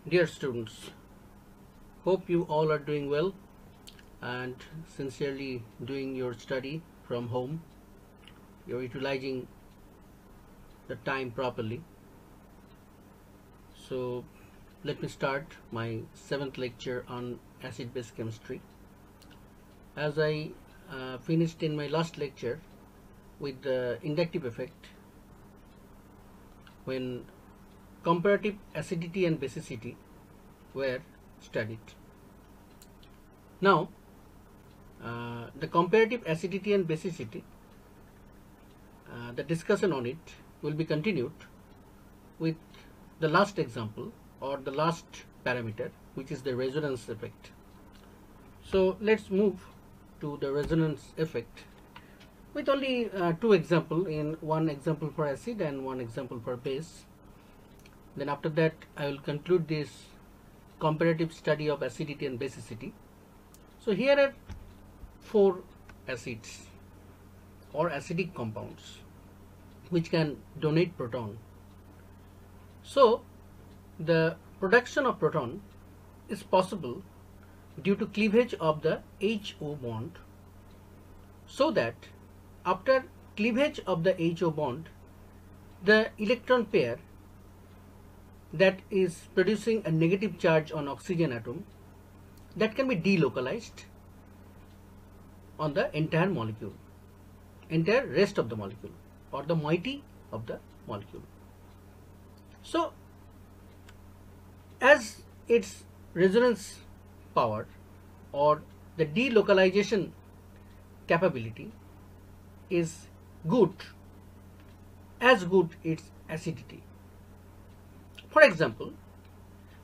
Dear students, hope you all are doing well and sincerely doing your study from home. You're utilizing the time properly. So let me start my 7th lecture on acid-base chemistry. As I finished in my last lecture with the inductive effect when comparative acidity and basicity were studied. Now, the comparative acidity and basicity, the discussion on it will be continued with the last example or the last parameter, which is the resonance effect. So let's move to the resonance effect with only two examples, in one example for acid and one example for base. Then after that I will conclude this comparative study of acidity and basicity. So here are 4 acids or acidic compounds which can donate proton. So the production of proton is possible due to cleavage of the HO bond, so that after cleavage of the HO bond, the electron pair that is producing a negative charge on oxygen atom, that can be delocalized on the entire molecule, entire rest of the molecule, or the moiety of the molecule. So as its resonance power or the delocalization capability is good, as good its acidity. For example,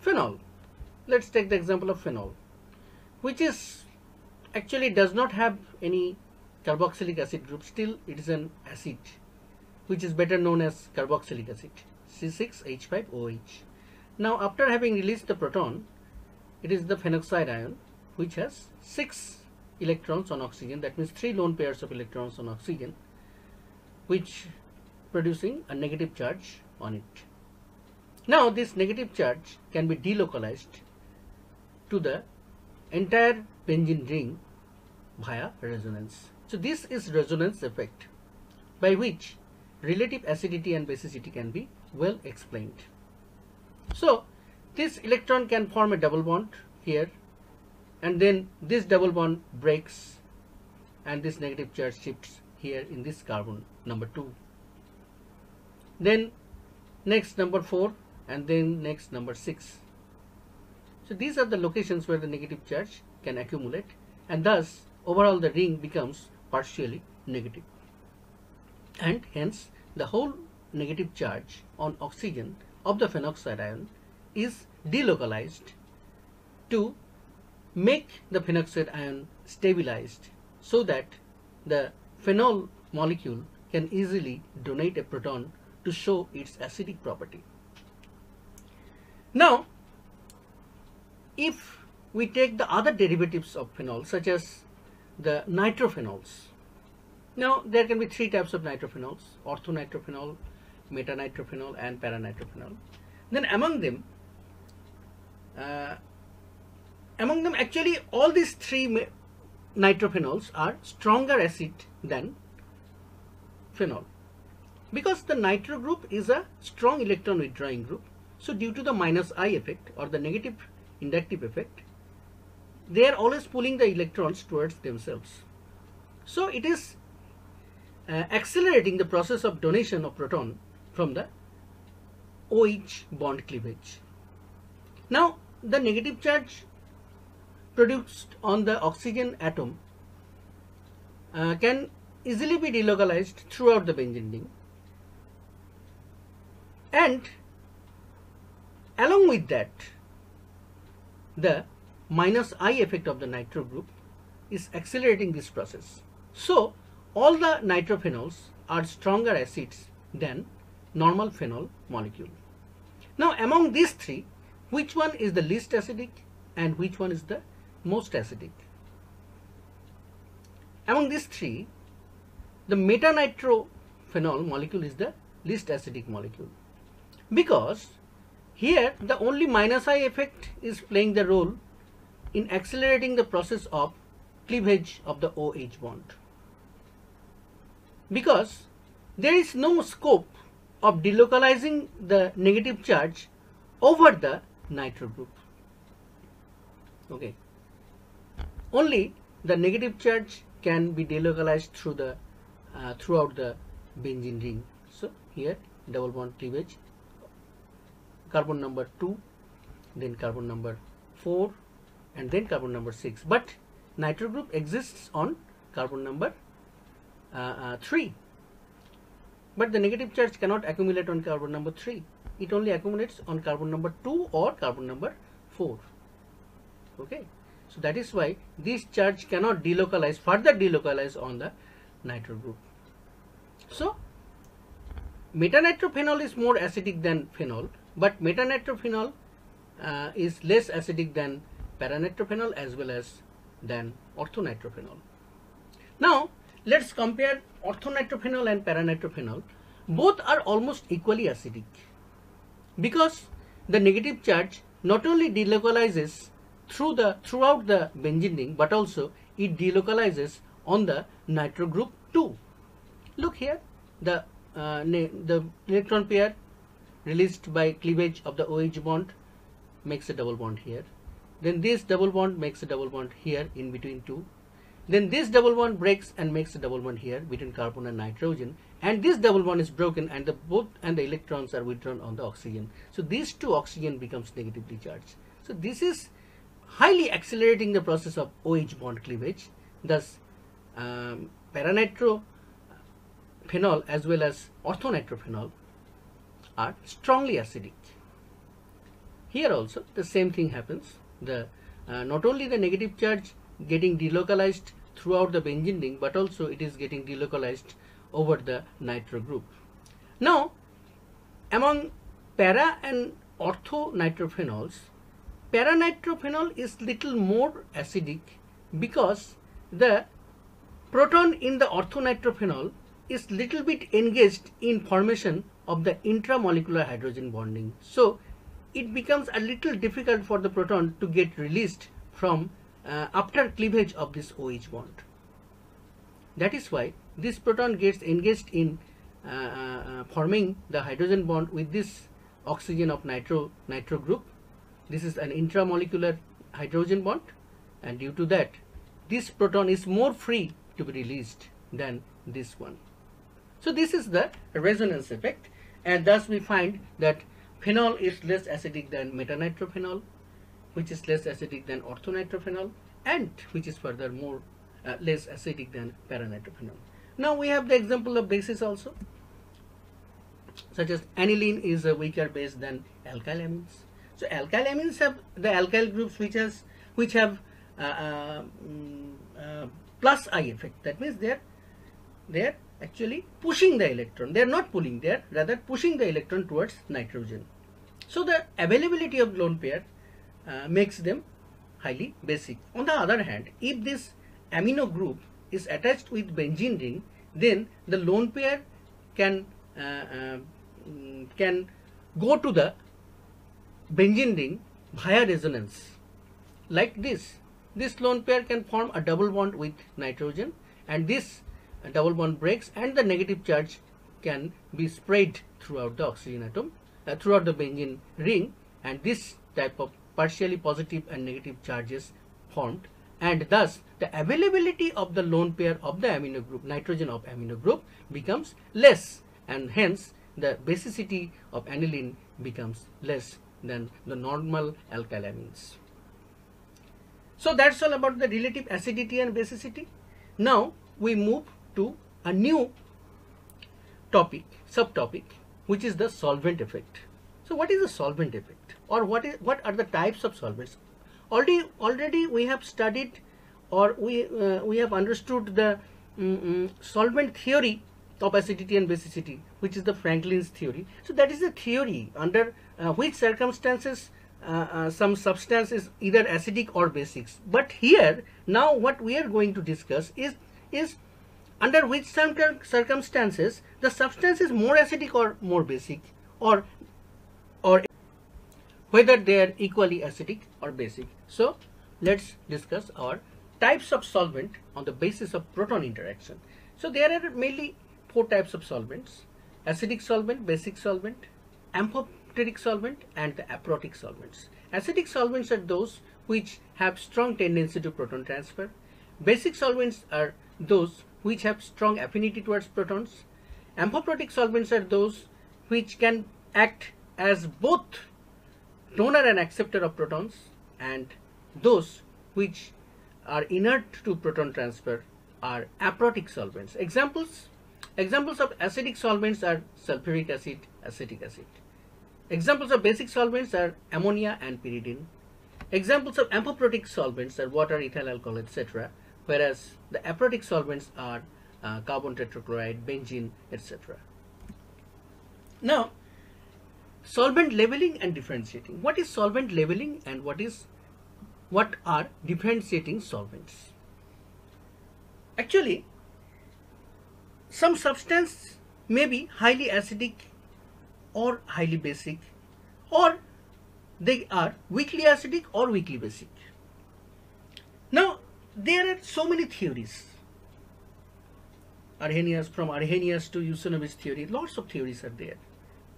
phenol. Let's take the example of phenol, which is actually does not have any carboxylic acid group. Still it is an acid which is better known as carboxylic acid, C6H5OH. Now after having released the proton, it is the phenoxide ion which has 6 electrons on oxygen, that means 3 lone pairs of electrons on oxygen, which producing a negative charge on it. Now this negative charge can be delocalized to the entire benzene ring via resonance. So this is resonance effect, by which relative acidity and basicity can be well explained. So this electron can form a double bond here, and then this double bond breaks and this negative charge shifts here in this carbon number 2. Then next number 4, and then next number 6. So these are the locations where the negative charge can accumulate, and thus overall the ring becomes partially negative, and hence the whole negative charge on oxygen of the phenoxide ion is delocalized to make the phenoxide ion stabilized, so that the phenol molecule can easily donate a proton to show its acidic property. Now if we take the other derivatives of phenol, such as the nitrophenols. Now there can be 3 types of nitrophenols: orthonitrophenol, metanitrophenol, and paranitrophenol. Then among them actually all these 3 nitrophenols are stronger acid than phenol, because the nitro group is a strong electron withdrawing group. So due to the -I effect or the negative inductive effect, they are always pulling the electrons towards themselves. So it is accelerating the process of donation of proton from the OH bond cleavage. Now the negative charge produced on the oxygen atom can easily be delocalized throughout the benzene ring, and along with that the -I effect of the nitro group is accelerating this process. So all the nitrophenols are stronger acids than normal phenol molecule. Now among these 3, which one is the least acidic and which one is the most acidic? Among these 3, the metanitrophenol molecule is the least acidic molecule, because Here the only minus I effect is playing the role in accelerating the process of cleavage of the OH bond, because there is no scope of delocalizing the negative charge over the nitro group. Okay, only the negative charge can be delocalized through the throughout the benzene ring. So here double bond cleavage, carbon number 2, then carbon number 4, and then carbon number 6, but nitro group exists on carbon number 3, but the negative charge cannot accumulate on carbon number 3. It only accumulates on carbon number 2 or carbon number 4. Okay, so that is why this charge cannot delocalize, further delocalize on the nitro group. So metanitrophenol is more acidic than phenol, but metanitrophenol is less acidic than paranitrophenol as well as than orthonitrophenol. Now let's compare orthonitrophenol and paranitrophenol. Both are almost equally acidic, because the negative charge not only delocalizes throughout the benzene ring, but also it delocalizes on the nitro group too. Look here, the electron pair released by cleavage of the OH bond makes a double bond here. Then this double bond makes a double bond here in between two. Then this double bond breaks and makes a double bond here between carbon and nitrogen, and this double bond is broken and the electrons are withdrawn on the oxygen. So these two oxygen becomes negatively charged. So this is highly accelerating the process of OH bond cleavage. Thus paranitrophenol as well as orthonitrophenol are strongly acidic. Here also the same thing happens. The not only the negative charge getting delocalized throughout the benzene ring, but also it is getting delocalized over the nitro group. Now among para and orthonitrophenols, paranitrophenol is little more acidic, because the proton in the orthonitrophenol is little bit engaged in formation of the intramolecular hydrogen bonding. So it becomes a little difficult for the proton to get released from after cleavage of this OH bond. That is why this proton gets engaged in forming the hydrogen bond with this oxygen of nitro group. This is an intramolecular hydrogen bond, and due to that this proton is more free to be released than this one. So this is the resonance effect, and thus we find that phenol is less acidic than metanitrophenol, which is less acidic than orthonitrophenol, and which is further more less acidic than paranitrophenol. Now we have the example of bases also, such as aniline is a weaker base than alkyl amines. So alkyl amines have the alkyl groups which have plus I effect. That means they are actually pushing the electron. They are not pulling, they are rather pushing the electron towards nitrogen. So the availability of lone pair makes them highly basic. On the other hand, if this amino group is attached with benzene ring, then the lone pair can go to the benzene ring via resonance. Like this lone pair can form a double bond with nitrogen, and this double bond breaks and the negative charge can be spread throughout the oxygen atom, throughout the benzene ring, and this type of partially positive and negative charges formed, and thus the availability of the lone pair of the amino group, nitrogen of amino group, becomes less, and hence the basicity of aniline becomes less than the normal alkyl amines. So that's all about the relative acidity and basicity. Now we move to a new topic, subtopic, which is the solvent effect. So what is the solvent effect, or what are the types of solvents? Already we have studied, or we have understood the solvent theory of acidity and basicity, which is the Franklin's theory. So that is the theory under which circumstances some substance is either acidic or basic. But here now what we are going to discuss is under which circumstances the substance is more acidic or more basic, or whether they are equally acidic or basic. So let's discuss our types of solvent on the basis of proton interaction. So there are mainly 4 types of solvents: acidic solvent, basic solvent, amphoteric solvent, and the aprotic solvents. Acidic solvents are those which have strong tendency to proton transfer. Basic solvents are those which have strong affinity towards protons. Amphoteric solvents are those which can act as both donor and acceptor of protons, and those which are inert to proton transfer are aprotic solvents. Examples of acidic solvents are sulfuric acid, acetic acid. Examples of basic solvents are ammonia and pyridine. Examples of amphoteric solvents are water, ethyl alcohol, etc., whereas the aprotic solvents are carbon tetrachloride, benzene, etc. Now, solvent leveling and differentiating. What is solvent leveling and what are differentiating solvents? Actually, some substance may be highly acidic or highly basic, or they are weakly acidic or weakly basic. Now, there are so many theories. From Arrhenius to Usonovich theory, lots of theories are there.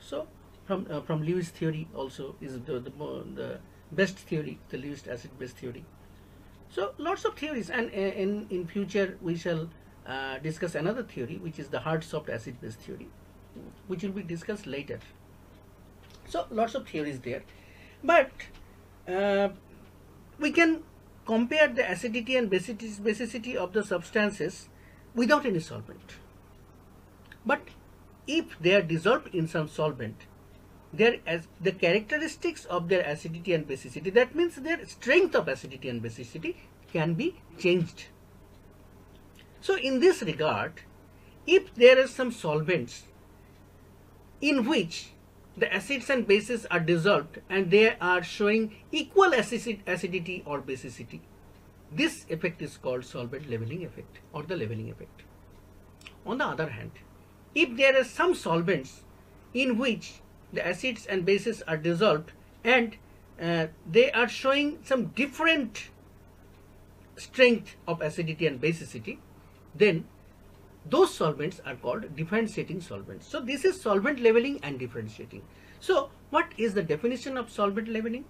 So, from Lewis theory also is the best theory, the Lewis acid-base theory. So, lots of theories, and in future we shall discuss another theory, which is the hard soft acid-base theory, which will be discussed later. So, lots of theories there, but we can compare the acidity and basicity of the substances without any solvent. But if they are dissolved in some solvent, the characteristics of their acidity and basicity, that means their strength of acidity and basicity, can be changed. So in this regard, if there are some solvents in which the acids and bases are dissolved and they are showing equal acidity or basicity, this effect is called solvent leveling effect or the leveling effect. On the other hand, if there are some solvents in which the acids and bases are dissolved and they are showing some different strength of acidity and basicity, then those solvents are called differentiating solvents. So this is solvent leveling and differentiating. So what is the definition of solvent leveling?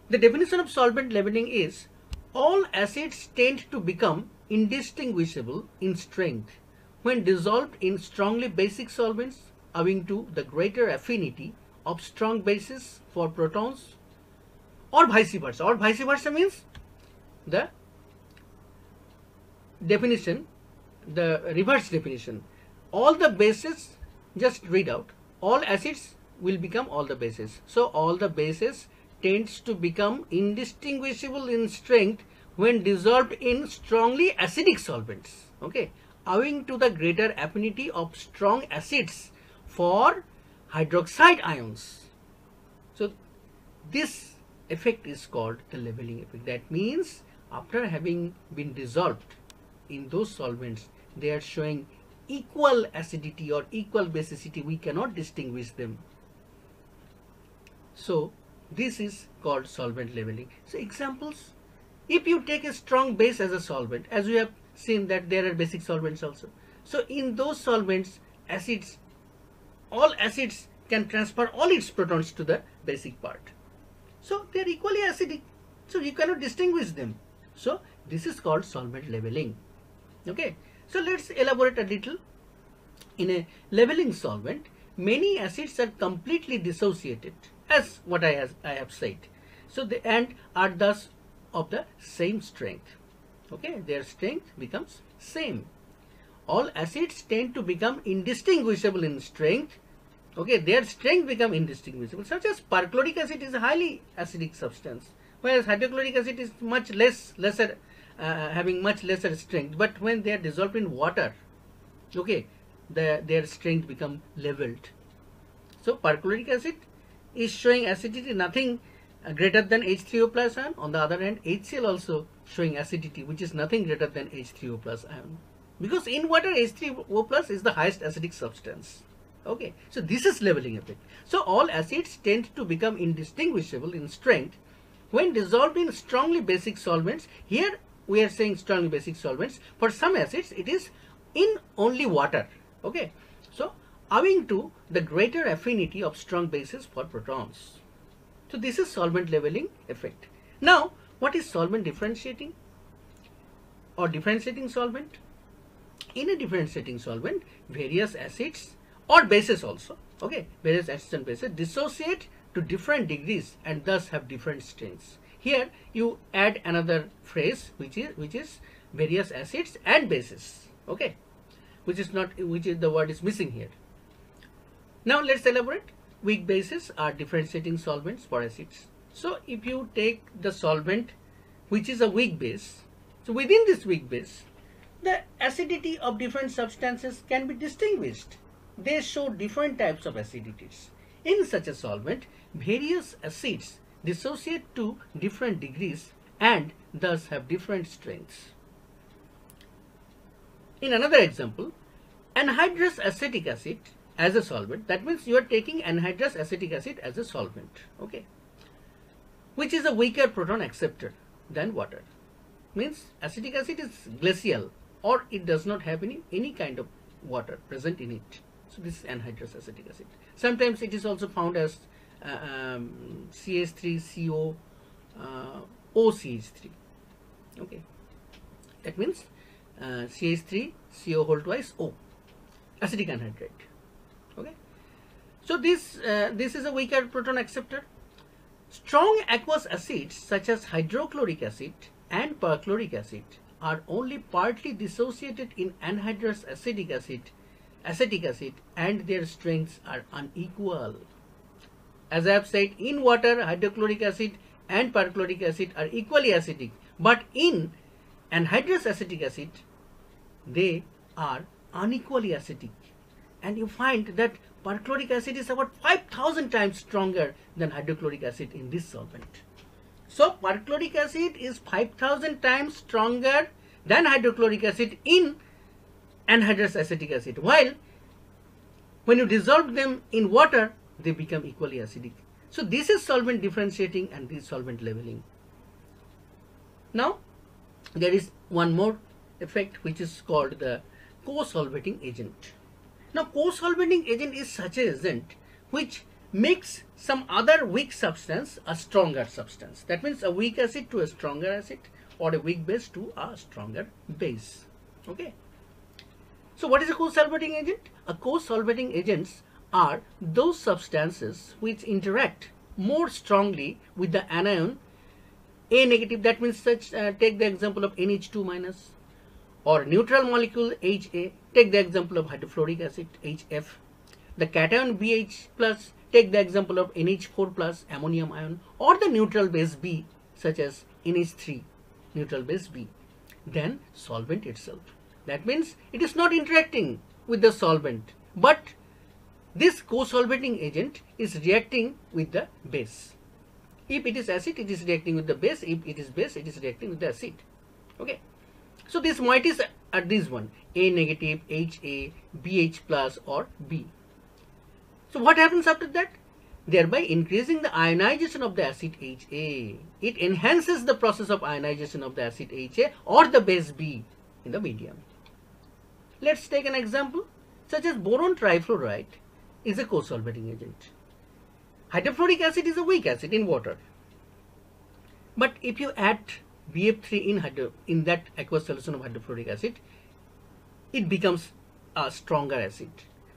The definition of solvent leveling is all acids tend to become indistinguishable in strength when dissolved in strongly basic solvents owing to the greater affinity of strong bases for protons, or vice versa. Or vice versa means the definition, the reverse definition. All the bases, just read out, all acids will become all the bases. So all the bases tends to become indistinguishable in strength when dissolved in strongly acidic solvents, okay, owing to the greater affinity of strong acids for hydroxide ions. So this effect is called the leveling effect. That means after having been dissolved in those solvents, they are showing equal acidity or equal basicity. We cannot distinguish them. So this is called solvent leveling. So examples, if you take a strong base as a solvent, as we have seen that there are basic solvents also. So in those solvents, acids, all acids can transfer all its protons to the basic part. So they are equally acidic. So you cannot distinguish them. So this is called solvent leveling. Okay. So let's elaborate a little. In a leveling solvent, many acids are completely dissociated, as what I have said. So they and are thus of the same strength. Okay, their strength becomes same. All acids tend to become indistinguishable in strength. Okay, their strength become indistinguishable. Such as perchloric acid is a highly acidic substance, whereas hydrochloric acid is much lesser, having much lesser strength. But when they are dissolved in water, okay, their strength become leveled. So perchloric acid is showing acidity nothing greater than H3O plus ion. On the other hand, HCl also showing acidity which is nothing greater than H3O plus ion, because in water H3O plus is the highest acidic substance. Okay, so this is leveling effect. So all acids tend to become indistinguishable in strength when dissolved in strongly basic solvents. Here we are saying strongly basic solvents. For some acids it is in only water. Okay, so owing to the greater affinity of strong bases for protons. So this is solvent leveling effect. Now what is solvent differentiating or differentiating solvent? In a differentiating solvent, various acids or bases also, okay, various acids and bases dissociate to different degrees and thus have different strengths. Here you add another phrase which is various acids and bases, okay, which is the word is missing here. Now let's elaborate. Weak bases are differentiating solvents for acids. So if you take the solvent which is a weak base, so within this weak base the acidity of different substances can be distinguished. They show different types of acidities. In such a solvent, various acids dissociate to different degrees and thus have different strengths. In another example, anhydrous acetic acid as a solvent, that means you are taking anhydrous acetic acid as a solvent, okay, which is a weaker proton acceptor than water. Means acetic acid is glacial, or it does not have any kind of water present in it. So this is anhydrous acetic acid. Sometimes it is also found as CH3CO OCH3. Okay, that means CH3CO whole twice O, acetic anhydride. Okay, so this is a weaker proton acceptor. Strong aqueous acids such as hydrochloric acid and perchloric acid are only partly dissociated in anhydrous acetic acid, and their strengths are unequal. As I have said, in water hydrochloric acid and perchloric acid are equally acidic, but in anhydrous acetic acid they are unequally acidic, and you find that perchloric acid is about 5,000 times stronger than hydrochloric acid in this solvent. So perchloric acid is 5,000 times stronger than hydrochloric acid in anhydrous acetic acid, while when you dissolve them in water they become equally acidic. So this is solvent differentiating and this is solvent leveling. Now there is one more effect which is called the co-solvating agent. Now co-solvating agent is such an agent which makes some other weak substance a stronger substance. That means a weak acid to a stronger acid, or a weak base to a stronger base. Okay. So what is a co-solvating agent? A co-solvating agents are those substances which interact more strongly with the anion A negative. That means such take the example of NH2 minus, or neutral molecule HA. Take the example of hydrofluoric acid HF. The cation BH plus. Take the example of NH4 plus ammonium ion, or the neutral base B such as NH3 neutral base B. Then solvent itself. That means it is not interacting with the solvent, but this co-solvating agent is reacting with the base. If it is acid, it is reacting with the base. If it is base, it is reacting with the acid. Okay. So these moieties are these one: A negative, HA, BH plus, or B. So what happens after that? Thereby increasing the ionization of the acid HA. It enhances the process of ionization of the acid HA or the base B in the medium. Let's take an example such as boron trifluoride is a co-solvating agent. Hydrofluoric acid is a weak acid in water. But if you add BF3 in that aqueous solution of hydrofluoric acid, it becomes a stronger acid.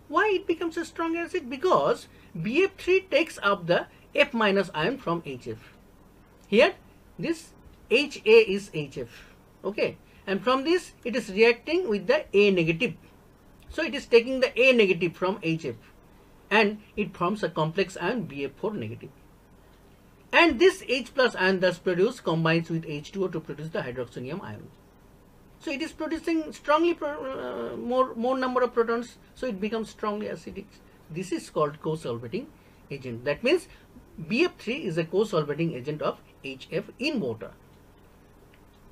Why it becomes a strong acid? Because BF3 takes up the F minus ion from HF. Here this HA is HF, okay, and from this it is reacting with the A negative. So it is taking the A negative from HF and it forms a complex ion BF4 negative. And this H plus ion thus produced combines with H2O to produce the hydroxonium ion. So it is producing strongly more number of protons, so it becomes strongly acidic. This is called co-solvating agent. That means BF3 is a co-solvating agent of HF in water.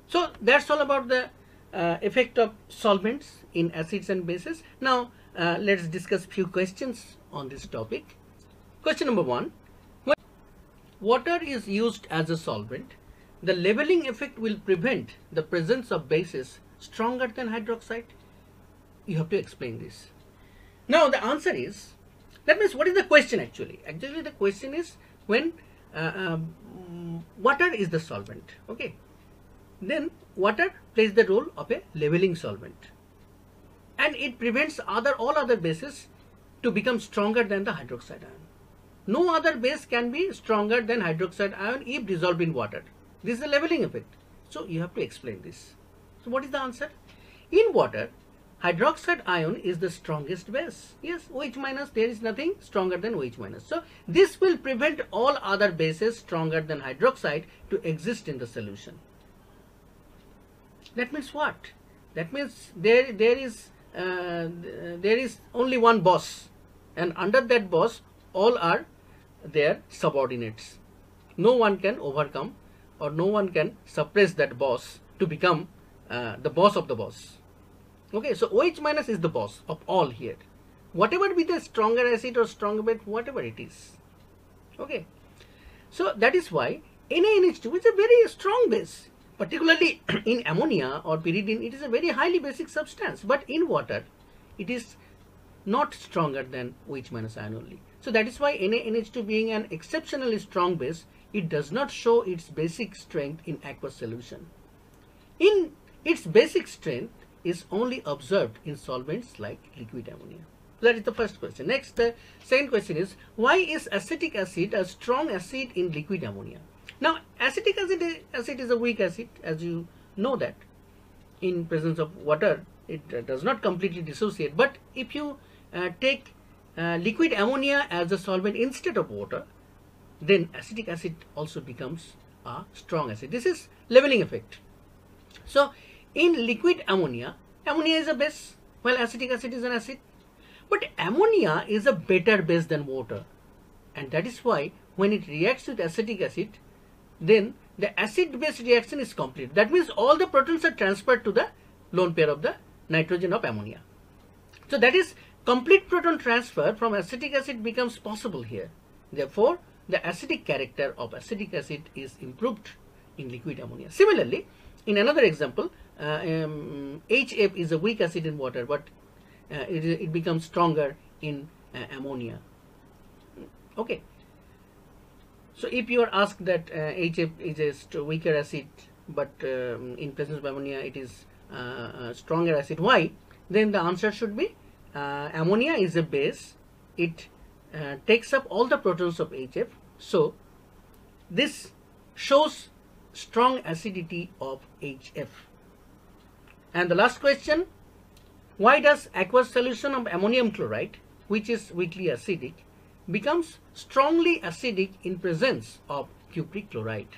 So that's all about the effect of solvents in acids and bases. Now let's discuss few questions on this topic. Question number 1. When water is used as a solvent, the leveling effect will prevent the presence of bases stronger than hydroxide. You have to explain this. Now the answer is, that means what is the question actually? Actually the question is, when water is the solvent, okay, then water plays the role of a leveling solvent, and it prevents all other bases to become stronger than the hydroxide ion. No other base can be stronger than hydroxide ion if dissolved in water. This is the leveling effect. So you have to explain this. So what is the answer? In water, hydroxide ion is the strongest base. Yes, OH minus, there is nothing stronger than OH minus. So this will prevent all other bases stronger than hydroxide to exist in the solution. That means what? That means there is only one boss, and under that boss all are their subordinates. No one can overcome, or no one can suppress that boss to become the boss of the boss. Okay, so OH minus is the boss of all here. Whatever be the stronger acid or stronger base, whatever it is. Okay, so that is why NaNH2 is a very strong base. Particularly in ammonia or pyridine, it is a very highly basic substance. But in water, it is not stronger than OH minus ion only. So that is why NaNH2 being an exceptionally strong base, it does not show its basic strength in aqueous solution. In its basic strength is only observed in solvents like liquid ammonia. That is the first question. Next, the second question is, why is acetic acid a strong acid in liquid ammonia? Now, acetic acid is a weak acid, as you know that. In presence of water, it does not completely dissociate. But if you take liquid ammonia as a solvent instead of water, then acetic acid also becomes a strong acid. This is leveling effect. So, in liquid ammonia, ammonia is a base, while acetic acid is an acid. But ammonia is a better base than water. And that is why when it reacts with acetic acid, then the acid-base reaction is complete. That means all the protons are transferred to the lone pair of the nitrogen of ammonia. So that is complete proton transfer from acetic acid becomes possible here. Therefore, the acidic character of acetic acid is improved in liquid ammonia. Similarly, in another example, HF is a weak acid in water, but it becomes stronger in ammonia. Okay. So if you are asked that HF is a weaker acid, but in presence of ammonia it is a stronger acid, why? Then the answer should be ammonia is a base. It takes up all the protons of HF. So this shows strong acidity of HF. And the last question, why does aqueous solution of ammonium chloride, which is weakly acidic, becomes strongly acidic in presence of cupric chloride?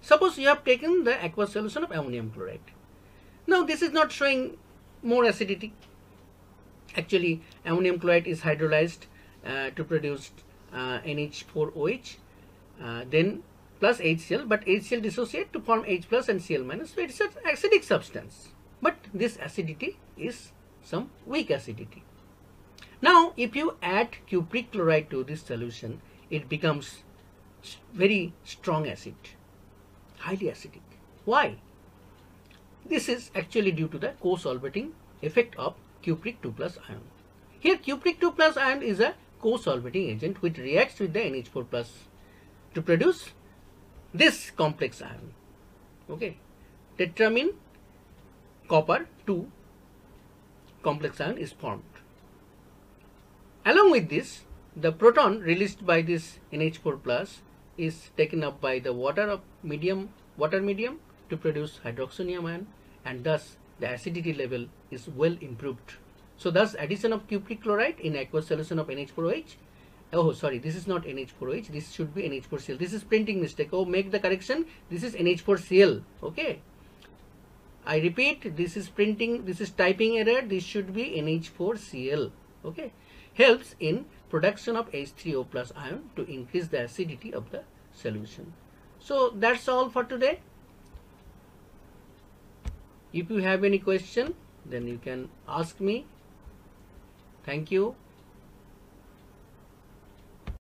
Suppose you have taken the aqueous solution of ammonium chloride. Now this is not showing more acidity. Actually, ammonium chloride is hydrolyzed to produce NH4OH, then plus HCl, but HCl dissociate to form H plus and Cl minus. So it's an acidic substance. But this acidity is some weak acidity. Now, if you add cupric chloride to this solution, it becomes very strong acid, highly acidic. Why? This is actually due to the co-solvating effect of cupric 2 plus ion. Here, cupric 2 plus ion is a co-solvating agent which reacts with the NH4 plus to produce this complex ion. Okay, tetramine copper 2 complex ion is formed. Along with this, the proton released by this NH4 plus is taken up by the water medium to produce hydroxonium ion, and thus the acidity level is well improved. So thus addition of cupric chloride in aqueous solution of NH4OH. Oh, sorry, this is not NH4OH. This should be NH4Cl. This is printing mistake. Oh, make the correction. This is NH4Cl. Okay. I repeat, this is printing, this is typing error. This should be NH4Cl. Okay. Helps in production of H3O plus ion to increase the acidity of the solution. So that's all for today. If you have any question, then you can ask me. Thank you.